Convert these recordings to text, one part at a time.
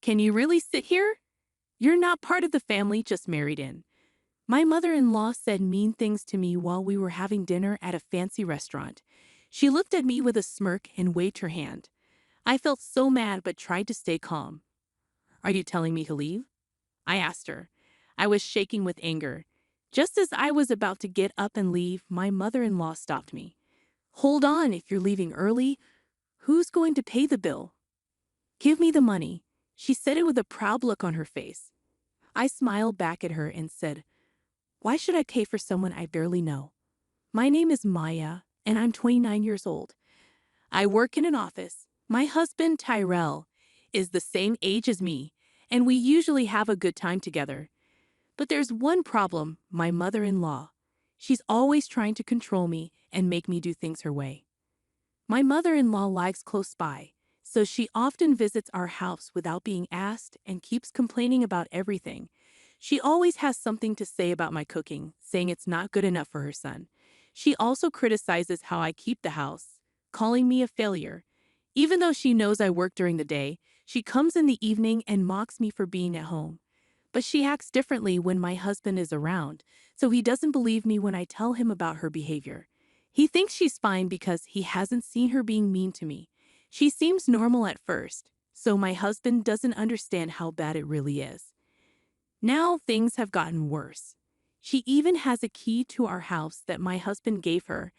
Can you really sit here? You're not part of the family, just married in. My mother-in-law said mean things to me while we were having dinner at a fancy restaurant. She looked at me with a smirk and waved her hand. I felt so mad but tried to stay calm. Are you telling me to leave? I asked her. I was shaking with anger. Just as I was about to get up and leave, my mother-in-law stopped me. Hold on, if you're leaving early, who's going to pay the bill? Give me the money. She said it with a proud look on her face. I smiled back at her and said, why should I pay for someone I barely know? My name is Maya, and I'm 29 years old. I work in an office. My husband, Tyrell, is the same age as me, and we usually have a good time together. But there's one problem, my mother-in-law. She's always trying to control me and make me do things her way. My mother-in-law lives close by, so she often visits our house without being asked and keeps complaining about everything. She always has something to say about my cooking, saying it's not good enough for her son. She also criticizes how I keep the house, calling me a failure. Even though she knows I work during the day, she comes in the evening and mocks me for being at home. But she acts differently when my husband is around, so he doesn't believe me when I tell him about her behavior. He thinks she's fine because he hasn't seen her being mean to me. She seems normal at first, so my husband doesn't understand how bad it really is. Now things have gotten worse. She even has a key to our house that my husband gave her,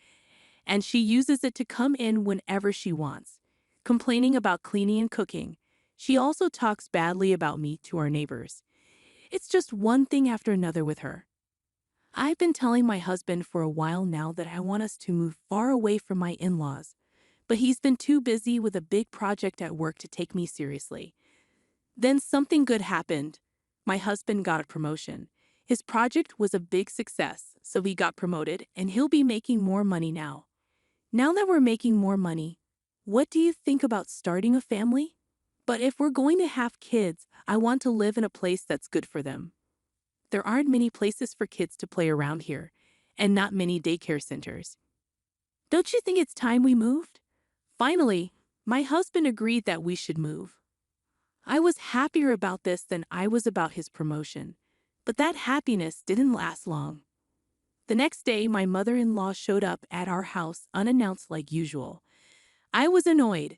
and she uses it to come in whenever she wants, complaining about cleaning and cooking. She also talks badly about me to our neighbors. It's just one thing after another with her. I've been telling my husband for a while now that I want us to move far away from my in-laws, but he's been too busy with a big project at work to take me seriously. Then something good happened. My husband got a promotion. His project was a big success, so he got promoted and he'll be making more money now. Now that we're making more money, what do you think about starting a family? But if we're going to have kids, I want to live in a place that's good for them. There aren't many places for kids to play around here, and not many daycare centers. Don't you think it's time we moved? Finally, my husband agreed that we should move. I was happier about this than I was about his promotion, but that happiness didn't last long. The next day, my mother-in-law showed up at our house unannounced like usual. I was annoyed,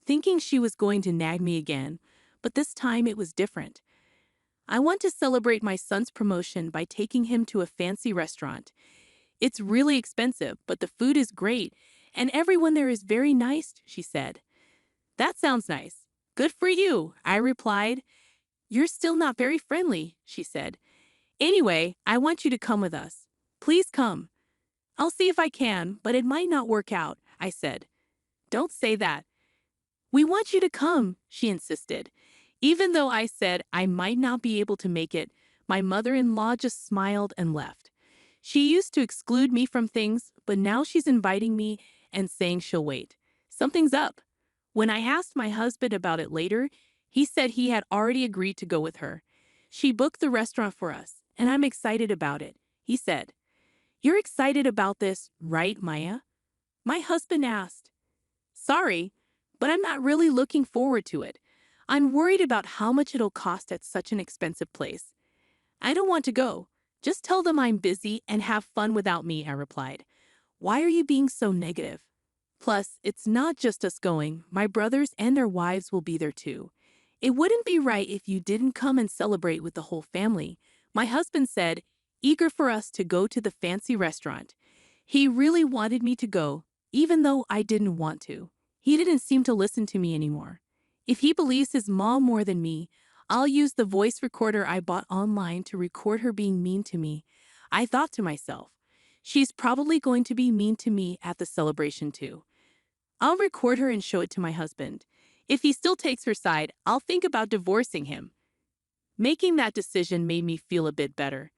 thinking she was going to nag me again, but this time it was different. I want to celebrate my son's promotion by taking him to a fancy restaurant. It's really expensive, but the food is great, and everyone there is very nice, she said. That sounds nice. Good for you, I replied. You're still not very friendly, she said. Anyway, I want you to come with us. Please come. I'll see if I can, but it might not work out, I said. Don't say that. We want you to come, she insisted. Even though I said I might not be able to make it, my mother-in-law just smiled and left. She used to exclude me from things, but now she's inviting me and saying she'll wait. Something's up. When I asked my husband about it later, he said he had already agreed to go with her. She booked the restaurant for us, and I'm excited about it, he said. You're excited about this, right, Maya? My husband asked. Sorry, but I'm not really looking forward to it. I'm worried about how much it'll cost at such an expensive place. I don't want to go. Just tell them I'm busy and have fun without me, I replied. Why are you being so negative? Plus, it's not just us going. My brothers and their wives will be there too. It wouldn't be right if you didn't come and celebrate with the whole family, my husband said, eager for us to go to the fancy restaurant. He really wanted me to go, even though I didn't want to. He didn't seem to listen to me anymore. If he believes his mom more than me, I'll use the voice recorder I bought online to record her being mean to me. I thought to myself, she's probably going to be mean to me at the celebration too. I'll record her and show it to my husband. If he still takes her side, I'll think about divorcing him. Making that decision made me feel a bit better.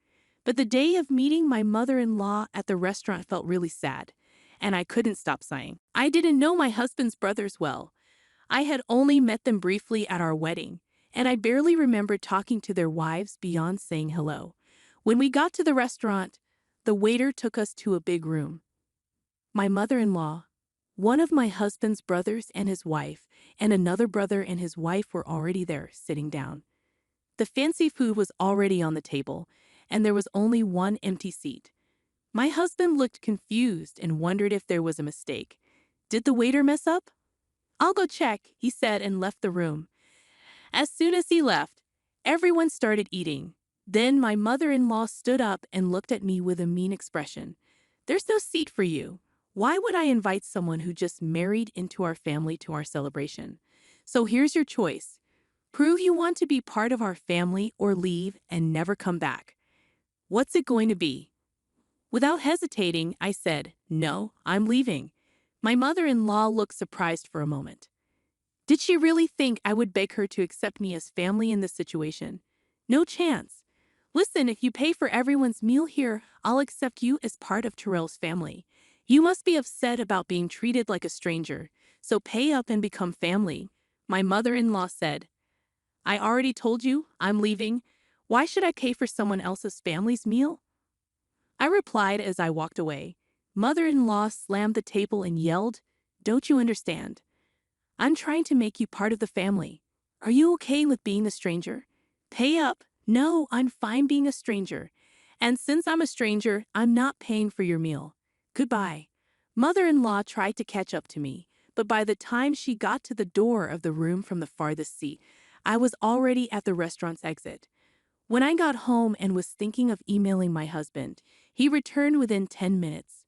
But the day of meeting my mother-in-law at the restaurant felt really sad, and I couldn't stop sighing. I didn't know my husband's brothers well. I had only met them briefly at our wedding, and I barely remembered talking to their wives beyond saying hello. When we got to the restaurant, the waiter took us to a big room. My mother-in-law, One of my husband's brothers and his wife, and another brother and his wife were already there, sitting down. The fancy food was already on the table, and there was only one empty seat. My husband looked confused and wondered if there was a mistake. Did the waiter mess up? "I'll go check," he said and left the room. As soon as he left, everyone started eating. Then my mother-in-law stood up and looked at me with a mean expression. "There's no seat for you. Why would I invite someone who just married into our family to our celebration? So here's your choice. Prove you want to be part of our family or leave and never come back. What's it going to be?" Without hesitating, I said, "No, I'm leaving." My mother-in-law looked surprised for a moment. Did she really think I would beg her to accept me as family in this situation? No chance. "Listen, if you pay for everyone's meal here, I'll accept you as part of Terrell's family. You must be upset about being treated like a stranger, so pay up and become family," my mother-in-law said. "I already told you, I'm leaving. Why should I pay for someone else's family's meal?" I replied as I walked away. Mother-in-law slammed the table and yelled, "Don't you understand? I'm trying to make you part of the family. Are you okay with being a stranger? Pay up." "No, I'm fine being a stranger. And since I'm a stranger, I'm not paying for your meal. Goodbye." Mother-in-law tried to catch up to me, but by the time she got to the door of the room from the farthest seat, I was already at the restaurant's exit. When I got home and was thinking of emailing my husband, he returned within 10 minutes.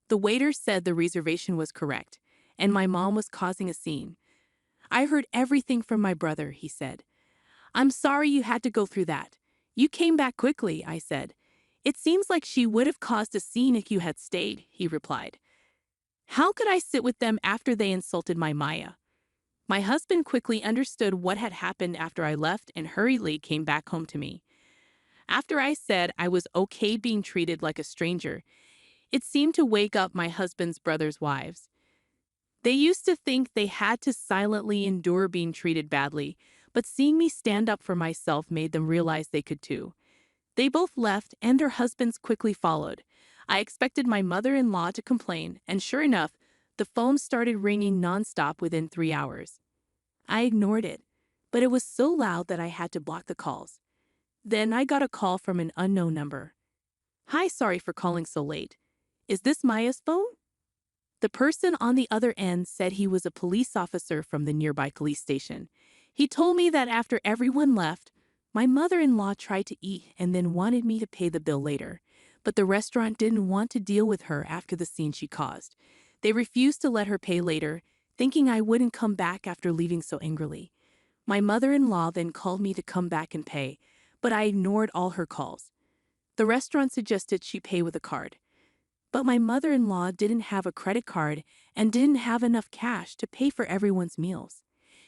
The waiter said the reservation was correct, and my mom was causing a scene. "I heard everything from my brother," he said. "I'm sorry you had to go through that. You came back quickly," I said. "It seems like she would have caused a scene if you had stayed," he replied. "How could I sit with them after they insulted my Maya?" My husband quickly understood what had happened after I left and hurriedly came back home to me. After I said I was okay being treated like a stranger, it seemed to wake up my husband's brother's wives. They used to think they had to silently endure being treated badly, but seeing me stand up for myself made them realize they could too. They both left and their husbands quickly followed. I expected my mother-in-law to complain, and sure enough, the phone started ringing nonstop within 3 hours. I ignored it, but it was so loud that I had to block the calls. Then I got a call from an unknown number. "Hi, sorry for calling so late. Is this Maya's phone?" The person on the other end said he was a police officer from the nearby police station. He told me that after everyone left, my mother-in-law tried to eat and then wanted me to pay the bill later, but the restaurant didn't want to deal with her after the scene she caused. They refused to let her pay later, thinking I wouldn't come back after leaving so angrily. My mother-in-law then called me to come back and pay, but I ignored all her calls. The restaurant suggested she pay with a card. But my mother-in-law didn't have a credit card and didn't have enough cash to pay for everyone's meals.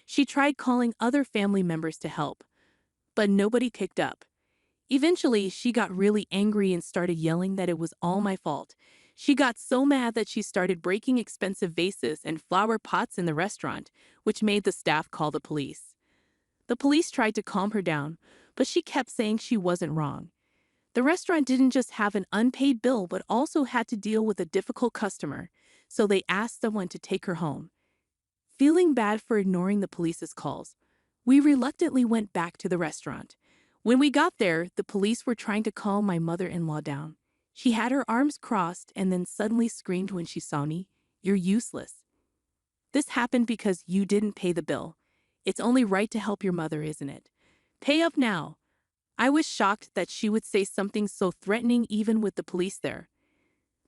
She tried calling other family members to help, but nobody picked up. Eventually, she got really angry and started yelling that it was all my fault. She got so mad that she started breaking expensive vases and flower pots in the restaurant, which made the staff call the police. The police tried to calm her down, but she kept saying she wasn't wrong. The restaurant didn't just have an unpaid bill but also had to deal with a difficult customer, so they asked someone to take her home. Feeling bad for ignoring the police's calls, we reluctantly went back to the restaurant. When we got there, the police were trying to calm my mother-in-law down. She had her arms crossed and then suddenly screamed when she saw me, "You're useless. This happened because you didn't pay the bill. It's only right to help your mother, isn't it? Pay up now." I was shocked that she would say something so threatening even with the police there.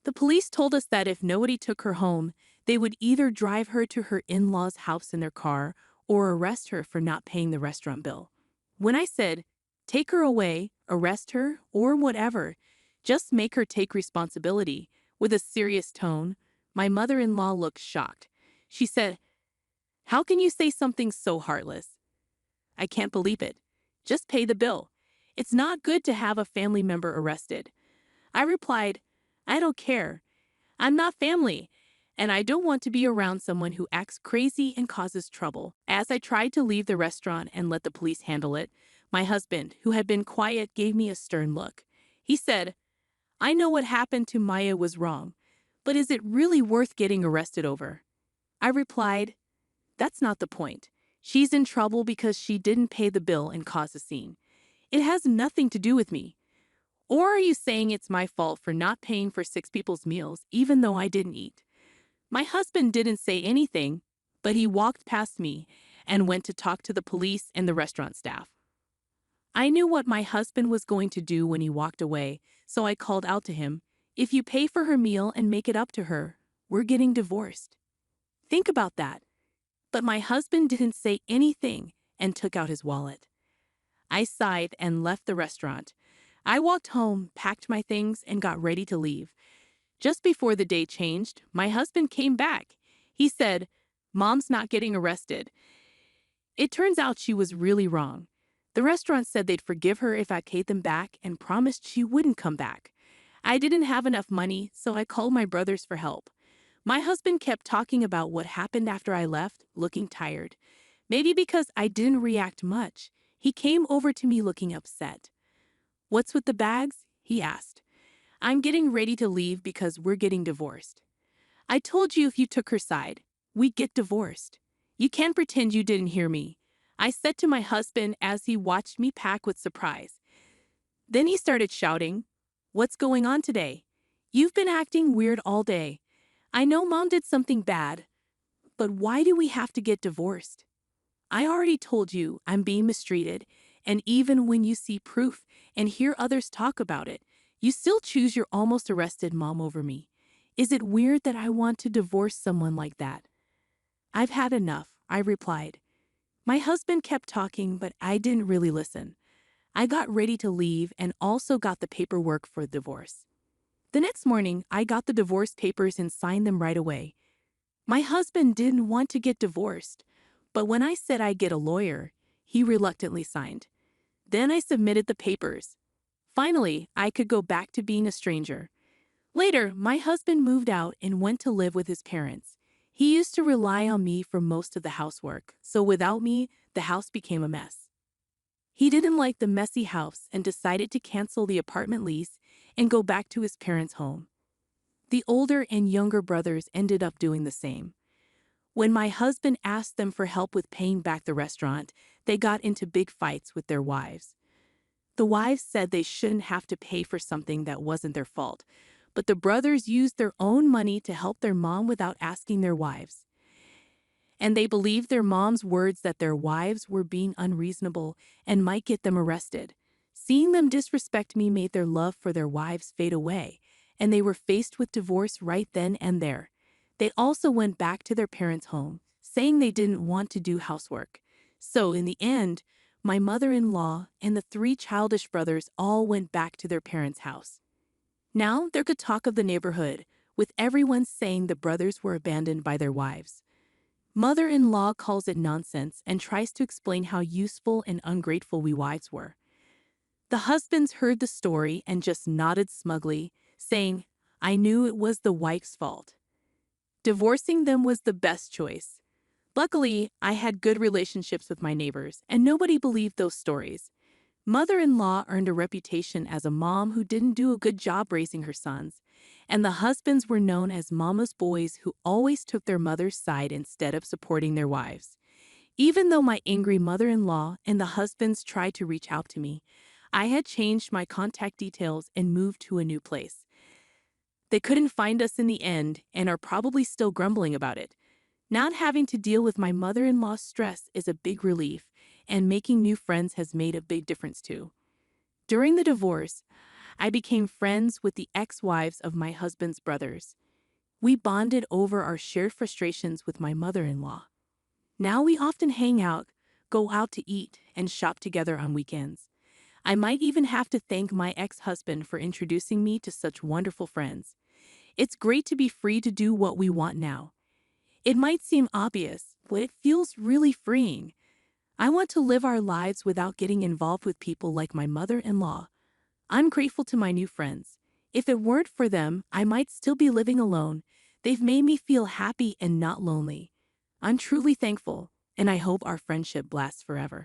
The police told us that if nobody took her home, they would either drive her to her in-laws' house in their car or arrest her for not paying the restaurant bill. When I said, "Take her away, arrest her, or whatever, just make her take responsibility," with a serious tone, my mother-in-law looked shocked. She said, "How can you say something so heartless? I can't believe it. Just pay the bill. It's not good to have a family member arrested." I replied, "I don't care. I'm not family, and I don't want to be around someone who acts crazy and causes trouble." As I tried to leave the restaurant and let the police handle it, my husband, who had been quiet, gave me a stern look. He said, "I know what happened to Maya was wrong, but is it really worth getting arrested over?" I replied, "That's not the point. She's in trouble because she didn't pay the bill and caused a scene. It has nothing to do with me. Or are you saying it's my fault for not paying for 6 people's meals even though I didn't eat?" My husband didn't say anything, but he walked past me and went to talk to the police and the restaurant staff. I knew what my husband was going to do when he walked away, so I called out to him, "If you pay for her meal and make it up to her, we're getting divorced." Think about that. But my husband didn't say anything and took out his wallet. I sighed and left the restaurant. I walked home, packed my things, and got ready to leave. Just before the day changed, my husband came back. He said, "Mom's not getting arrested." It turns out she was really wrong. The restaurant said they'd forgive her if I paid them back and promised she wouldn't come back. I didn't have enough money, so I called my brothers for help. My husband kept talking about what happened after I left, looking tired. Maybe because I didn't react much, he came over to me looking upset. "What's with the bags?" he asked. "I'm getting ready to leave because we're getting divorced." "I told you if you took her side, we'd get divorced. You can't pretend you didn't hear me," I said to my husband as he watched me pack with surprise. Then he started shouting, "What's going on today? You've been acting weird all day. I know Mom did something bad, but why do we have to get divorced? I already told you I'm being mistreated, and even when you see proof and hear others talk about it, you still choose your almost arrested mom over me. Is it weird that I want to divorce someone like that?" "I've had enough," I replied. My husband kept talking, but I didn't really listen. I got ready to leave and also got the paperwork for the divorce. The next morning, I got the divorce papers and signed them right away. My husband didn't want to get divorced, but when I said I'd get a lawyer, he reluctantly signed. Then I submitted the papers. Finally, I could go back to being a stranger. Later, my husband moved out and went to live with his parents. He used to rely on me for most of the housework, so without me, the house became a mess. He didn't like the messy house and decided to cancel the apartment lease and go back to his parents' home. The older and younger brothers ended up doing the same. When my husband asked them for help with paying back the restaurant, they got into big fights with their wives. The wives said they shouldn't have to pay for something that wasn't their fault, but the brothers used their own money to help their mom without asking their wives. And they believed their mom's words that their wives were being unreasonable and might get them arrested. Seeing them disrespect me made their love for their wives fade away, and they were faced with divorce right then and there. They also went back to their parents' home, saying they didn't want to do housework. So in the end, my mother-in-law and the 3 childish brothers all went back to their parents' house. Now there could talk of the neighborhood, with everyone saying the brothers were abandoned by their wives. Mother-in-law calls it nonsense and tries to explain how useful and ungrateful we wives were. The husbands heard the story and just nodded smugly, saying, "I knew it was the wife's fault." Divorcing them was the best choice. Luckily, I had good relationships with my neighbors, and nobody believed those stories. Mother-in-law earned a reputation as a mom who didn't do a good job raising her sons, and the husbands were known as mama's boys who always took their mother's side instead of supporting their wives. Even though my angry mother-in-law and the husbands tried to reach out to me, I had changed my contact details and moved to a new place. They couldn't find us in the end and are probably still grumbling about it. Not having to deal with my mother-in-law's stress is a big relief, and making new friends has made a big difference too. During the divorce, I became friends with the ex-wives of my husband's brothers. We bonded over our shared frustrations with my mother-in-law. Now we often hang out, go out to eat, and shop together on weekends. I might even have to thank my ex-husband for introducing me to such wonderful friends. It's great to be free to do what we want now. It might seem obvious, but it feels really freeing. I want to live our lives without getting involved with people like my mother-in-law. I'm grateful to my new friends. If it weren't for them, I might still be living alone. They've made me feel happy and not lonely. I'm truly thankful, and I hope our friendship lasts forever.